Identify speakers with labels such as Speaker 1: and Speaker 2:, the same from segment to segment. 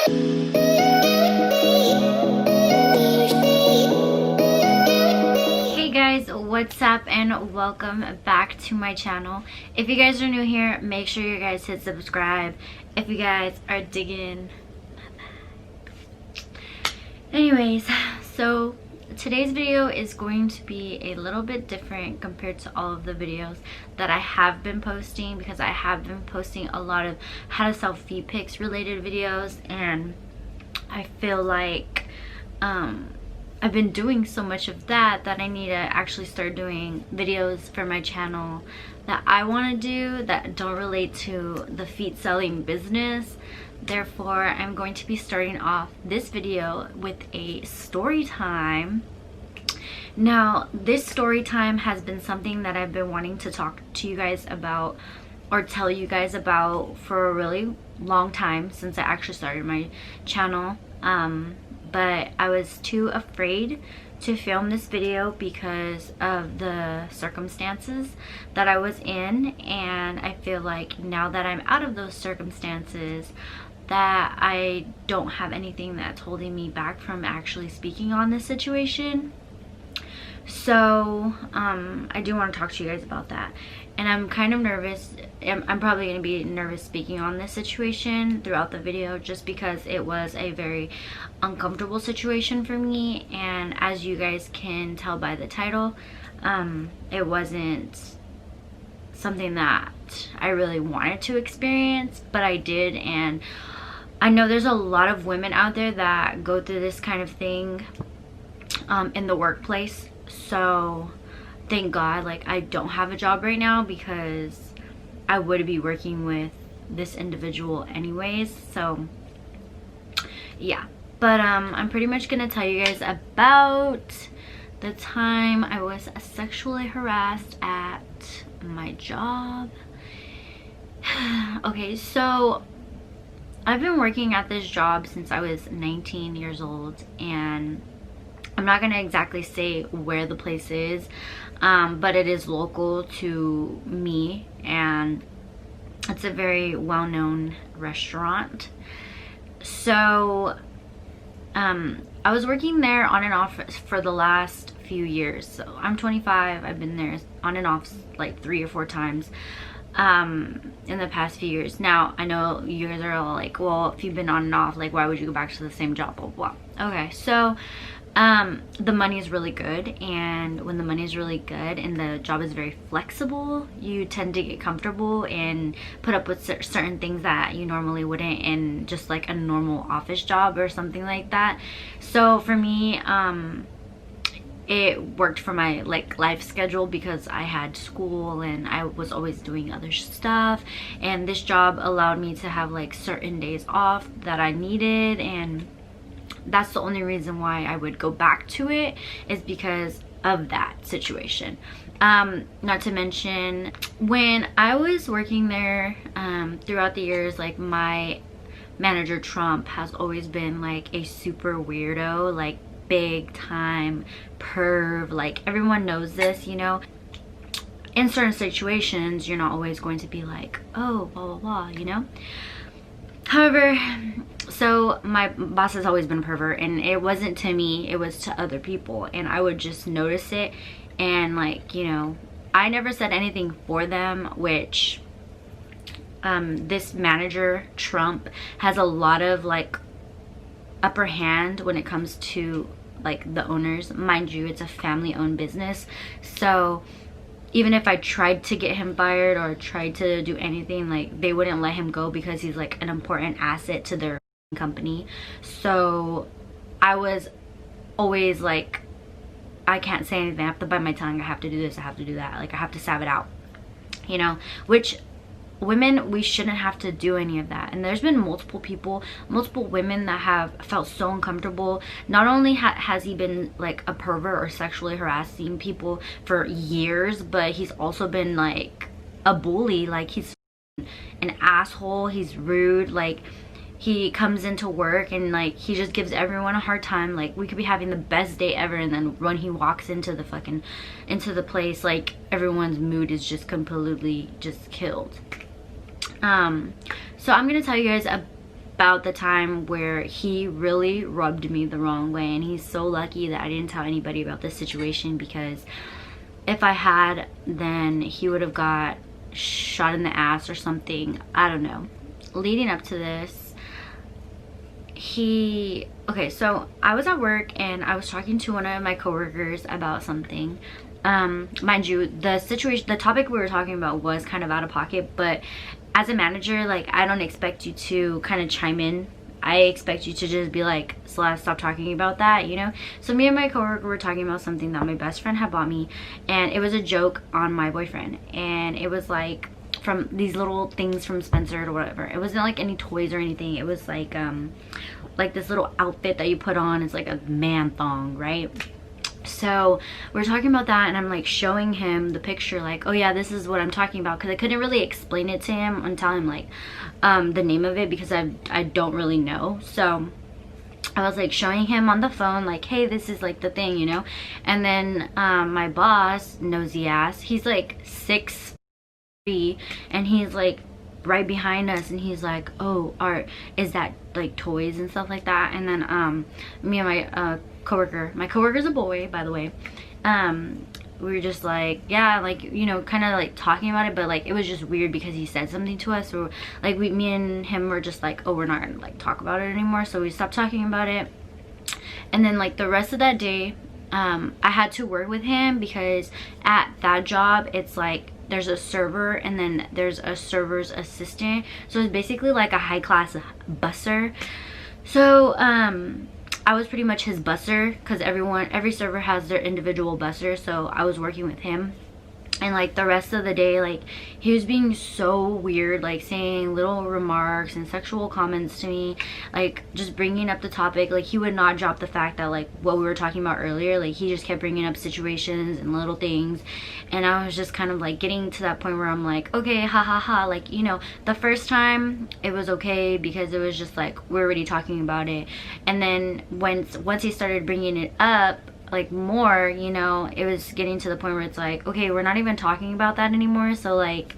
Speaker 1: Hey guys, what's up and welcome back to my channel. If you guys are new here, make sure you guys hit subscribe if you guys are digging. Anyways, so today's video is going to be a little bit different compared to all of the videos that I have been posting, because I have been posting a lot of how to sell feet pics related videos, and I feel like I've been doing so much of that I need to actually start doing videos for my channel that I want to do that don't relate to the feet selling business. Therefore, I'm going to be starting off this video with a story time. Now, this story time has been something that I've been wanting to talk to you guys about or tell you guys about for a really long time, since I actually started my channel. But I was too afraid to film this video because of the circumstances that I was in, and I feel like now that I'm out of those circumstances that I don't have anything that's holding me back from actually speaking on this situation. So I do want to talk to you guys about that, and I'm kind of nervous. I'm probably going to be nervous speaking on this situation throughout the video, just because it was a very uncomfortable situation for me, and as you guys can tell by the title, it wasn't something that I really wanted to experience, but I did. And I know there's a lot of women out there that go through this kind of thing in the workplace. So thank God, like, I don't have a job right now, because I would be working with this individual anyways. So yeah, but I'm pretty much gonna tell you guys about the time I was sexually harassed at my job. Okay, so I've been working at this job since I was 19 years old, and I'm not gonna exactly say where the place is, but it is local to me, and it's a very well-known restaurant. So I was working there on and off for the last few years. So I'm 25. I've been there on and off like 3 or 4 times in the past few years. Now, I know you guys are all like, well, if you've been on and off, like, why would you go back to the same job, blah blah blah. Okay, so the money is really good, and when the money is really good and the job is very flexible, you tend to get comfortable and put up with certain things that you normally wouldn't in just like a normal office job or something like that. So for me, it worked for my like life schedule, because I had school and I was always doing other stuff, and this job allowed me to have like certain days off that I needed, and that's the only reason why I would go back to it, is because of that situation. Not to mention, when I was working there throughout the years, like, my manager Trump has always been like a super weirdo, like big time perv. Like, everyone knows this, you know. In certain situations, you're not always going to be like, oh, blah blah blah, you know. However, so my boss has always been a pervert, and it wasn't to me, it was to other people, and I would just notice it. And like, you know, I never said anything for them, which this manager Trump has a lot of like upper hand when it comes to like the owners. Mind you, it's a family owned business, so even if I tried to get him fired or tried to do anything, like, they wouldn't let him go, because he's like an important asset to their company. So I was always like, I can't say anything, I have to bite my tongue, I have to do this, I have to do that, like, I have to stab it out, you know, which women, we shouldn't have to do any of that. And there's been multiple women that have felt so uncomfortable. Not only has he been like a pervert or sexually harassing people for years, but he's also been like a bully. Like, he's an asshole, he's rude, like, he comes into work and like he just gives everyone a hard time. Like, we could be having the best day ever, and then when he walks into the place, like, everyone's mood is just completely just killed. So I'm gonna tell you guys about the time where he really rubbed me the wrong way, and he's so lucky that I didn't tell anybody about this situation, because if I had, then he would have got shot in the ass or something. I don't know. Leading up to this, okay, so I was at work and I was talking to one of my coworkers about something. Mind you, the topic we were talking about was kind of out of pocket, but as a manager, like, I don't expect you to kind of chime in. I expect you to just be like, Celeste, stop talking about that, you know? So me and my coworker were talking about something that my best friend had bought me, and it was a joke on my boyfriend, and it was like from these little things from Spencer or whatever. It wasn't like any toys or anything. It was like this little outfit that you put on. It's like a man thong, right? So we're talking about that, and I'm like showing him the picture, like, oh yeah, this is what I'm talking about, because I couldn't really explain it to him and tell him like the name of it, because I don't really know. So I was like showing him on the phone, like, hey, this is like the thing, you know? And then my boss, nosy ass, he's like 6'3", and he's like right behind us, and he's like, oh, is that like toys and stuff like that? And then me and my coworker's a boy, by the way, we were just like, yeah, like, you know, kind of like talking about it, but like it was just weird because he said something to us, or like me and him were just like, oh, we're not gonna like talk about it anymore. So we stopped talking about it. And then like the rest of that day, I had to work with him, because at that job, it's like there's a server and then there's a server's assistant. So it's basically like a high class busser. So I was pretty much his busser, because every server has their individual busser. So I was working with him, and like the rest of the day, like, he was being so weird, like saying little remarks and sexual comments to me, like just bringing up the topic. Like, he would not drop the fact that like what we were talking about earlier. Like, he just kept bringing up situations and little things, and I was just kind of like getting to that point where I'm like, okay, ha ha ha, like, you know, the first time it was okay because it was just like we're already talking about it, and then once he started bringing it up like more, you know, it was getting to the point where it's like, okay, we're not even talking about that anymore, so like,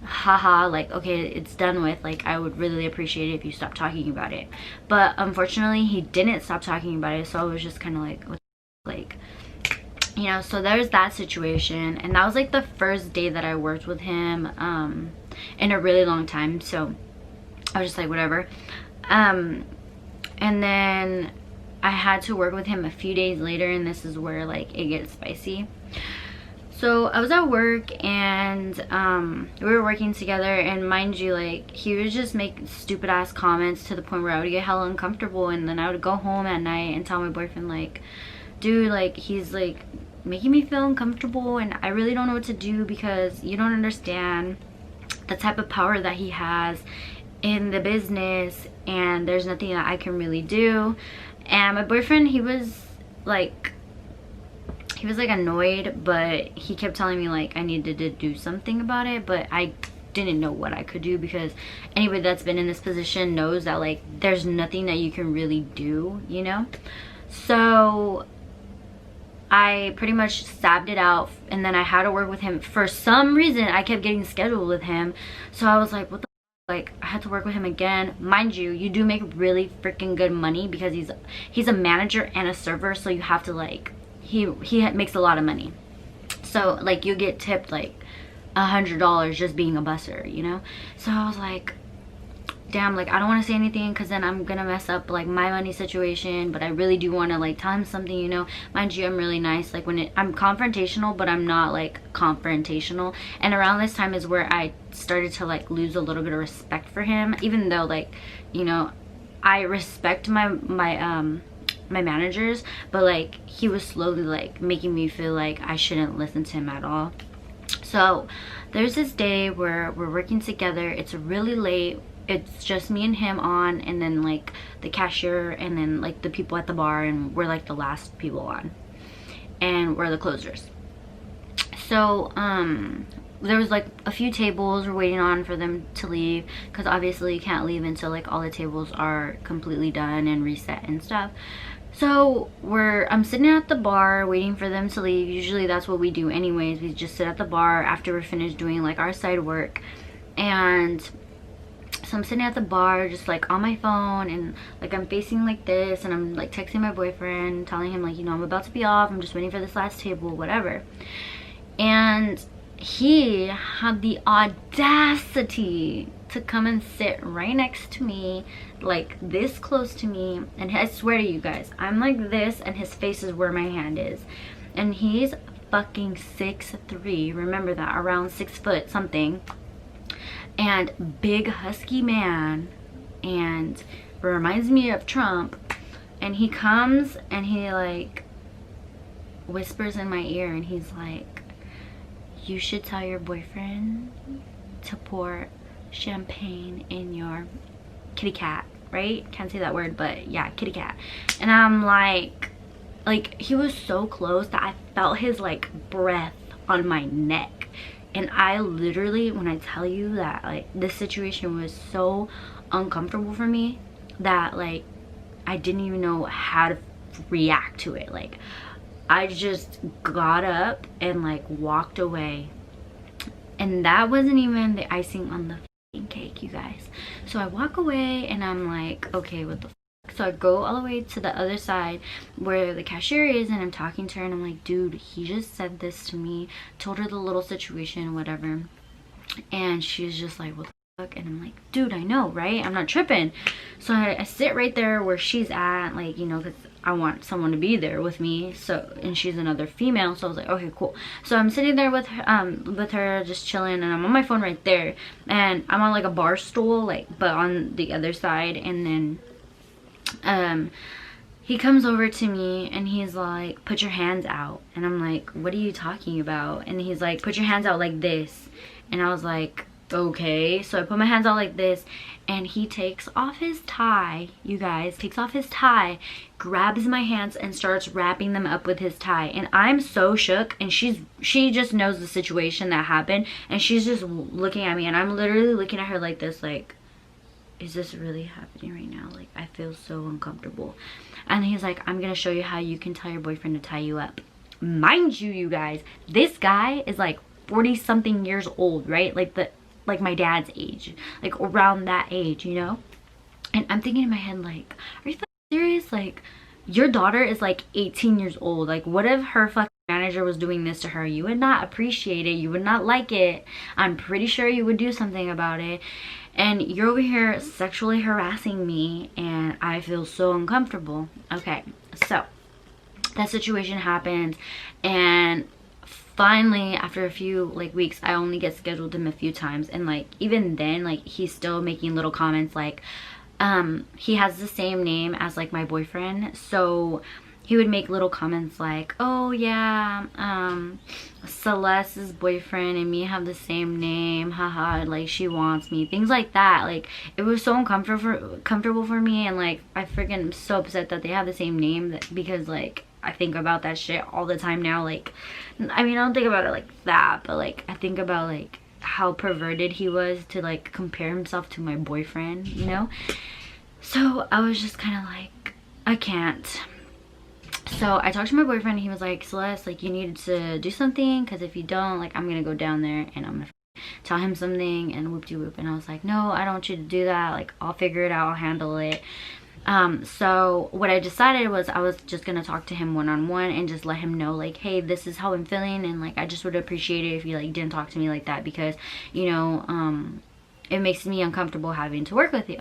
Speaker 1: haha, like, okay, it's done with. Like, I would really appreciate it if you stopped talking about it. But unfortunately, he didn't stop talking about it, so I was just kind of like, what the, like, you know. So there's that situation, and that was like the first day that I worked with him in a really long time. So I was just like, whatever. And then I had to work with him a few days later, and this is where like it gets spicy. So I was at work, and we were working together, and mind you, like, he would just make stupid ass comments to the point where I would get hella uncomfortable, and then I would go home at night and tell my boyfriend, like, dude, like, he's like making me feel uncomfortable, and I really don't know what to do, because you don't understand the type of power that he has in the business, and there's nothing that I can really do. And my boyfriend, he was like annoyed, but he kept telling me like I needed to do something about it, but I didn't know what I could do, because anybody that's been in this position knows that like there's nothing that you can really do, you know. So I pretty much stabbed it out, and then I had to work with him. For some reason, I kept getting scheduled with him, so I was like, what the, like, I had to work with him again. Mind you, you do make really freaking good money, because he's a manager and a server, so you have to like, he makes a lot of money. So like you get tipped like $100 just being a busser, you know. So I was like, damn, like, I don't want to say anything, because then I'm gonna mess up like my money situation, but I really do want to like tell him something, you know. Mind you, I'm really nice, like when I'm confrontational, but I'm not like confrontational. And around this time is where I started to like lose a little bit of respect for him, even though like, you know, I respect my managers, but like he was slowly like making me feel like I shouldn't listen to him at all. So there's this day where we're working together, it's really late, it's just me and him on, and then like the cashier, and then like the people at the bar, and we're like the last people on, and we're the closers. So there was like a few tables we're waiting on for them to leave, because obviously you can't leave until like all the tables are completely done and reset and stuff. So I'm sitting at the bar waiting for them to leave. Usually that's what we do anyways, we just sit at the bar after we're finished doing like our side work. And So I'm sitting at the bar just like on my phone, and like I'm facing like this, and I'm like texting my boyfriend telling him like, you know, I'm about to be off, I'm just waiting for this last table, whatever. And he had the audacity to come and sit right next to me, like this close to me, and I swear to you guys, I'm like this and his face is where my hand is, and he's fucking 6'3", remember that, around 6 foot something, and big husky man, and reminds me of Trump. And he comes and he like whispers in my ear, and he's like, you should tell your boyfriend to pour champagne in your kitty cat, right? Can't say that word, but yeah, kitty cat. And I'm like he was so close that I felt his like breath on my neck. And I literally, when I tell you that like this situation was so uncomfortable for me that like I didn't even know how to react to it. Like I just got up and like walked away, and that wasn't even the icing on the fucking cake, you guys. So I walk away and I'm like, okay, what the fuck? So I go all the way to the other side where the cashier is, and I'm talking to her, and I'm like, dude, he just said this to me, told her the little situation, whatever, and she's just like, what the fuck? And I'm like, dude, I know, right? I'm not tripping. So I sit right there where she's at, like, you know, because I want someone to be there with me. So, and she's another female, so I was like, okay, cool. So I'm sitting there with her just chilling, and I'm on my phone right there, and I'm on like a bar stool, like, but on the other side. And then he comes over to me and he's like, put your hands out. And I'm like, what are you talking about? And he's like, put your hands out like this. And I was like, okay. So I put my hands out like this, and he takes off his tie, you guys, takes off his tie, grabs my hands and starts wrapping them up with his tie. And I'm so shook, and she just knows the situation that happened, and she's just looking at me, and I'm literally looking at her like this, like, is this really happening right now? Like, I feel so uncomfortable. And he's like, I'm gonna show you how you can tell your boyfriend to tie you up. Mind you, you guys, this guy is like 40 something years old, right? Like my dad's age, like around that age, you know? And I'm thinking in my head, like, are you serious? Like, your daughter is like 18 years old. Like, what if her fucking manager was doing this to her? You would not appreciate it. You would not like it. I'm pretty sure you would do something about it. And you're over here sexually harassing me, and I feel so uncomfortable. Okay, so that situation happened, and finally after a few like weeks, I only get scheduled him a few times, and like even then, like he's still making little comments, like he has the same name as like my boyfriend, so he would make little comments like, oh yeah, Celeste's boyfriend and me have the same name, haha, like she wants me, things like that. Like, it was so comfortable for me, and like I freaking am so upset that they have the same name, because like I think about that shit all the time now. Like, I mean, I don't think about it like that, but like I think about like how perverted he was to like compare himself to my boyfriend, you know? So I was just kind of like, I can't. So I talked to my boyfriend, and he was like, Celeste, like, you need to do something, because if you don't, like, I'm gonna go down there and I'm gonna tell him something and whoop-de-whoop. And I was like, no, I don't want you to do that. Like, I'll figure it out, I'll handle it. So what I decided was I was just gonna talk to him one-on-one and just let him know, like, hey, this is how I'm feeling, and like I just would appreciate it if you like didn't talk to me like that, because, you know, it makes me uncomfortable having to work with you.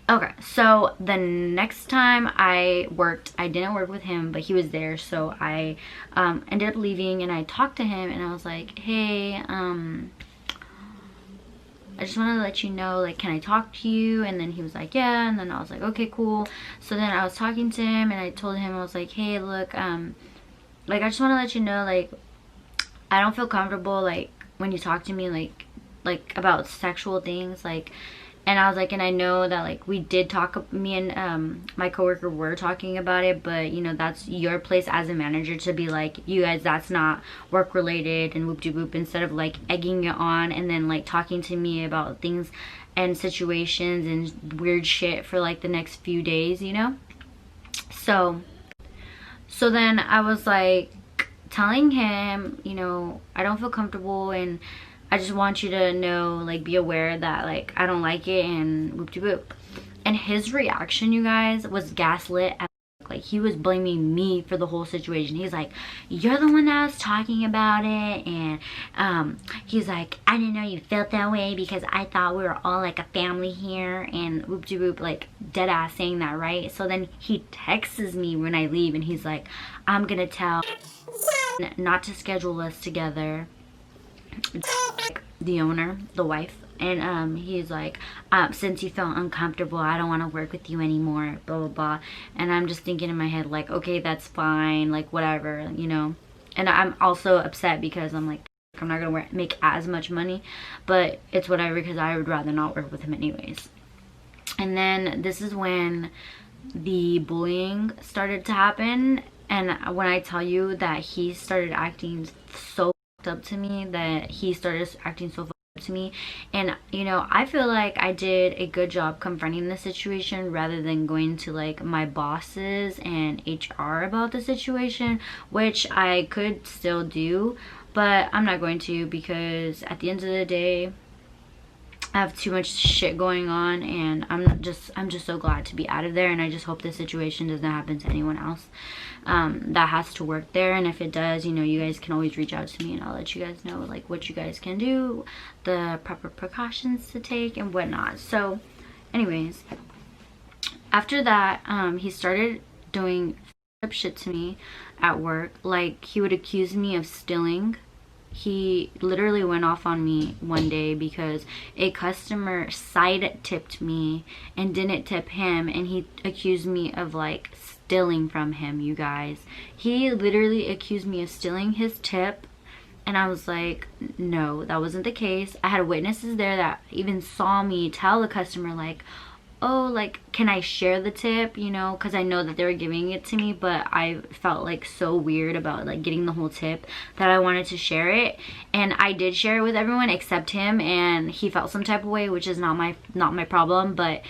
Speaker 1: Okay, so the next time I didn't work with him, but he was there, so I ended up leaving, and I talked to him, and I was like, hey, I just wanted to let you know, like, can I talk to you? And then he was like, yeah. And then I was like, okay, cool. So then I was talking to him, and I told him, I was like, hey, look, like, I just want to let you know, like, I don't feel comfortable, like, when you talk to me, like about sexual things, like. And I was like, and I know that like we did talk, me and my coworker were talking about it, but you know, that's your place as a manager to be like, you guys, that's not work related, and whoop-de-whoop, instead of like egging it on and then like talking to me about things and situations and weird shit for like the next few days, you know? So then I was like telling him, you know, I don't feel comfortable, and I just want you to know, like, be aware that, like, I don't like it and whoop de whoop. And his reaction, you guys, was gaslit. Like, he was blaming me for the whole situation. He's like, you're the one that was talking about it, and he's like, I didn't know you felt that way because I thought we were all like a family here, and whoop de whoop, like dead ass saying that, right? So then he texts me when I leave, and he's like, I'm gonna tell not to schedule us together, the owner, the wife. And he's like, since you felt uncomfortable, I don't want to work with you anymore, blah blah blah. And I'm just thinking in my head, like, okay, that's fine, like whatever, you know. And I'm also upset because I'm like, I'm not gonna make as much money, but it's whatever, because I would rather not work with him anyways. And then this is when the bullying started to happen. And when I tell you that he started acting so up to me, that he started acting so to me, and you know, I feel like I did a good job confronting the situation rather than going to like my bosses and HR about the situation, which I could still do, but I'm not going to, because at the end of the day I have too much shit going on, and I'm just so glad to be out of there. And I just hope this situation doesn't happen to anyone else that has to work there. And if it does, you know, you guys can always reach out to me, and I'll let you guys know like what you guys can do, the proper precautions to take and whatnot. So anyways, after that, he started doing shit to me at work. Like, he would accuse me of stealing. He literally went off on me one day because a customer side tipped me and didn't tip him, and he accused me of like stealing from him, you guys. He literally accused me of stealing his tip, and I was like, no, that wasn't the case. I had witnesses there that even saw me tell the customer like, oh, like, can I share the tip, you know, because I know that they were giving it to me, but I felt like so weird about like getting the whole tip that I wanted to share it. And I did share it with everyone except him, and he felt some type of way, which is not my problem. But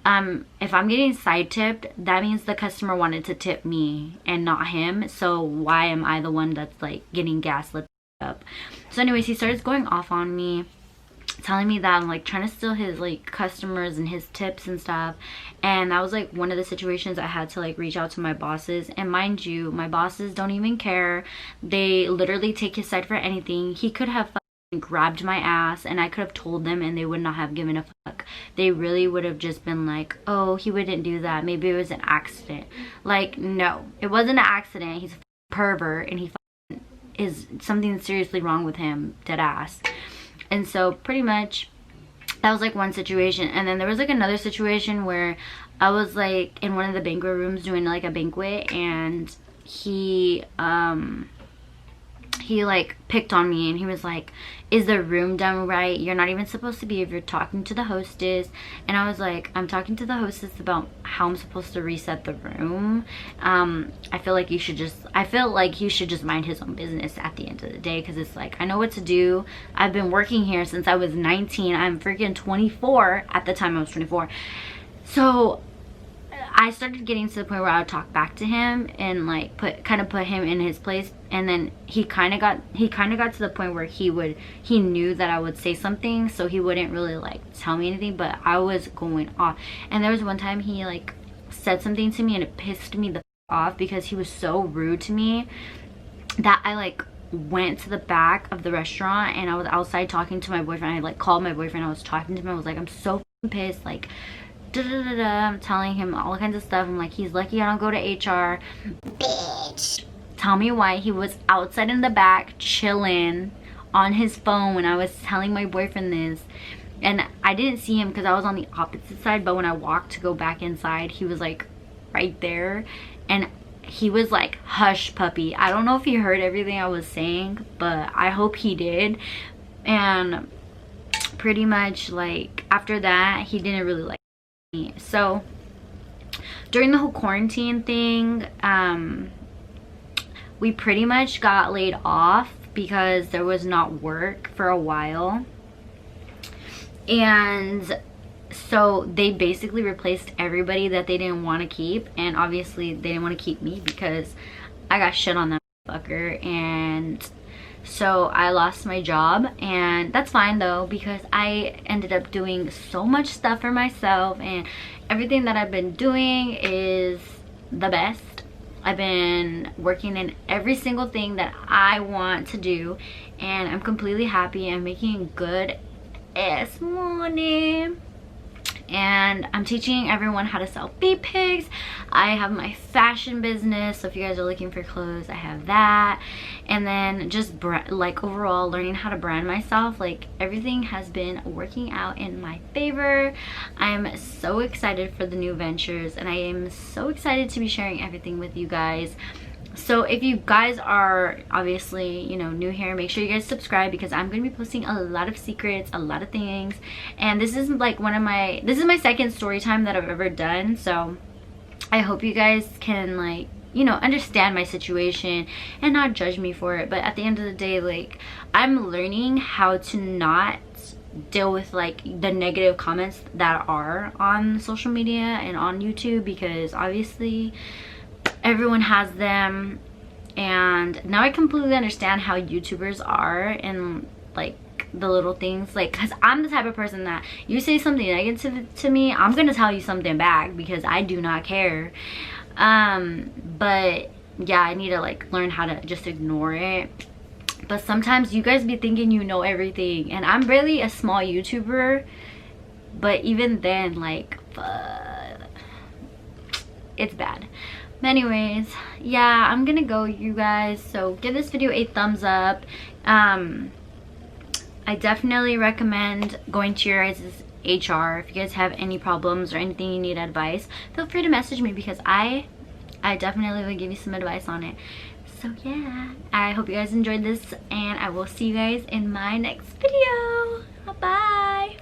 Speaker 1: if I'm getting side tipped, that means the customer wanted to tip me and not him, so why am I the one that's like getting gaslit up? So anyways, he starts going off on me, telling me that I'm like trying to steal his like customers and his tips and stuff. And that was like one of the situations I had to like reach out to my bosses. And mind you, my bosses don't even care. They literally take his side for anything. He could have grabbed my ass and I could have told them, and they would not have given a fuck. They really would have just been like, oh, he wouldn't do that, maybe it was an accident. Like, no, it wasn't an accident. He's a pervert, and he is something seriously wrong with him, dead ass. And so pretty much that was like one situation. And then there was like another situation where I was like in one of the banquet rooms doing like a banquet, and he like picked on me, and he was like, is the room done right? You're not even supposed to be if you're talking to the hostess. And I was like, I'm talking to the hostess about how I'm supposed to reset the room. I feel like you should just mind his own business at the end of the day, because it's like, I know what to do. I've been working here since I was 19. I'm freaking 24 at the time. I was 24. So I started getting to the point where I would talk back to him and like kind of put him in his place. And then he kind of got to the point where he knew that I would say something, so he wouldn't really like tell me anything, but I was going off. And there was one time he like said something to me, and it pissed me the off because he was so rude to me that I like went to the back of the restaurant, and I was outside talking to my boyfriend. I like called my boyfriend. I was talking to him. I was like, I'm so pissed, like I'm telling him all kinds of stuff. I'm like, he's lucky I don't go to HR. Bitch. Tell me why. He was outside in the back chilling on his phone when I was telling my boyfriend this. And I didn't see him because I was on the opposite side, but when I walked to go back inside, he was like right there. And he was like, hush puppy. I don't know if he heard everything I was saying, but I hope he did. And pretty much like after that, he didn't really like me. So during the whole quarantine thing, we pretty much got laid off because there was not work for a while. And so they basically replaced everybody that they didn't want to keep. And obviously they didn't want to keep me because I got shit on that fucker. And So I lost my job, and that's fine though, because I ended up doing so much stuff for myself, and everything that I've been doing is the best. I've been working in every single thing that I want to do, and I'm completely happy. I'm making good ass money, and I'm teaching everyone how to sell feet pics. I have my fashion business, so if you guys are looking for clothes, I have that. And then just like overall learning how to brand myself. Like, everything has been working out in my favor. I'm so excited for the new ventures, and I am so excited to be sharing everything with you guys. So if you guys are obviously, you know, new here, make sure you guys subscribe, because I'm going to be posting a lot of secrets, a lot of things. And this is like this is my second story time that I've ever done. So I hope you guys can, like, you know, understand my situation and not judge me for it. But at the end of the day, like, I'm learning how to not deal with like the negative comments that are on social media and on YouTube, because obviously everyone has them. And now I completely understand how YouTubers are, and like the little things, like, because I'm the type of person that you say something negative to me, I'm gonna tell you something back, because I do not care. But yeah, I need to like learn how to just ignore it. But sometimes you guys be thinking you know everything, and I'm really a small YouTuber, but even then, like, it's bad. Anyways, yeah, I'm gonna go, you guys, so give this video a thumbs up. I definitely recommend going to your guys' HR. If you guys have any problems or anything you need advice, feel free to message me, because I definitely will give you some advice on it. So yeah, I hope you guys enjoyed this, and I will see you guys in my next video. Bye.